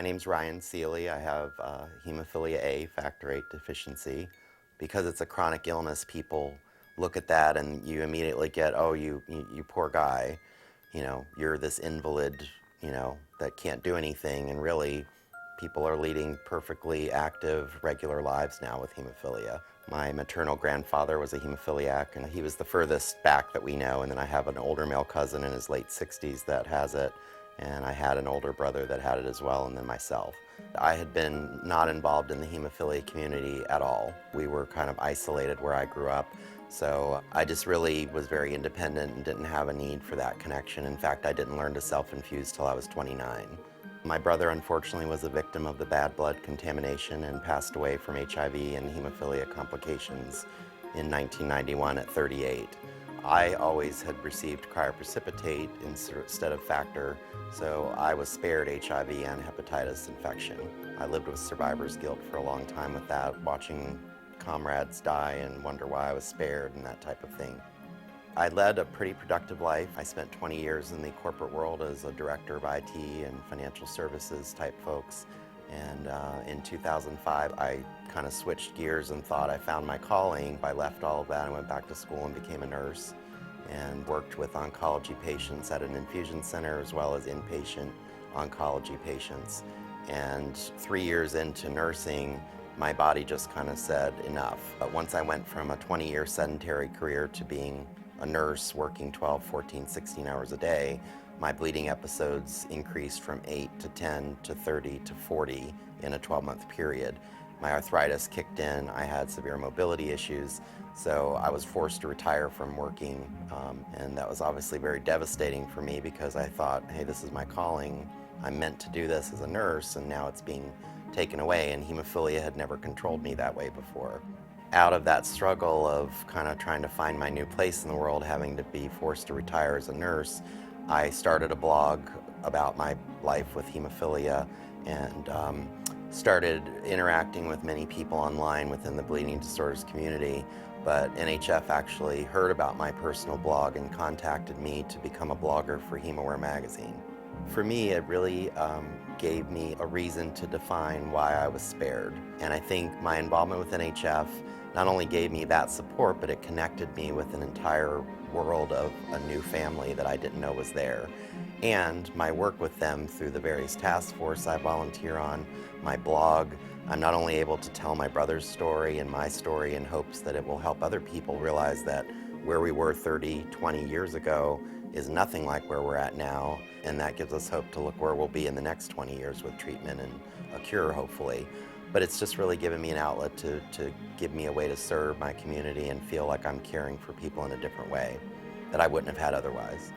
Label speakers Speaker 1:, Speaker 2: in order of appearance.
Speaker 1: My name's Ryan Seeley. I have hemophilia A, factor VIII deficiency. Because it's a chronic illness, people look at that and you immediately get, oh, you poor guy. You know, you're this invalid, that can't do anything. And really, people are leading perfectly active, regular lives now with hemophilia. My maternal grandfather was a hemophiliac, and he was the furthest back that we know. And then I have an older male cousin in his late 60s that has it. And I had an older brother that had it as well, and then myself. I had been not involved in the hemophilia community at all. We were kind of isolated where I grew up, so I just really was very independent and didn't have a need for that connection. In fact, I didn't learn to self-infuse till I was 29. My brother, unfortunately, was a victim of the bad blood contamination and passed away from HIV and hemophilia complications in 1991 at 38. I always had received cryoprecipitate instead of factor, so I was spared HIV and hepatitis infection. I lived with survivor's guilt for a long time with that, watching comrades die and wonder why I was spared and that type of thing. I led a pretty productive life. I spent 20 years in the corporate world as a director of IT and financial services type folks. And in 2005, I kind of switched gears and thought I found my calling. I left all of that and went back to school and became a nurse and worked with oncology patients at an infusion center as well as inpatient oncology patients. And 3 years into nursing, my body just kind of said enough. But once I went from a 20-year sedentary career to being a nurse working 12, 14, 16 hours a day, my bleeding episodes increased from 8 to 10 to 30 to 40 in a 12-month period. My arthritis kicked in, I had severe mobility issues, so I was forced to retire from working, and that was obviously very devastating for me because I thought, hey, this is my calling. I'm meant to do this as a nurse, and now it's being taken away, and hemophilia had never controlled me that way before. Out of that struggle of kind of trying to find my new place in the world, having to be forced to retire as a nurse, I started a blog about my life with hemophilia and started interacting with many people online within the bleeding disorders community. But NHF actually heard about my personal blog and contacted me to become a blogger for HemoWare magazine. For me, it really gave me a reason to define why I was spared. And I think my involvement with NHF not only gave me that support, but it connected me with an entire world of a new family that I didn't know was there. And my work with them through the various task force I volunteer on, my blog, I'm not only able to tell my brother's story and my story in hopes that it will help other people realize that where we were 30, 20 years ago is nothing like where we're at now, and that gives us hope to look where we'll be in the next 20 years with treatment and a cure, hopefully. But it's just really given me an outlet to give me a way to serve my community and feel like I'm caring for people in a different way that I wouldn't have had otherwise.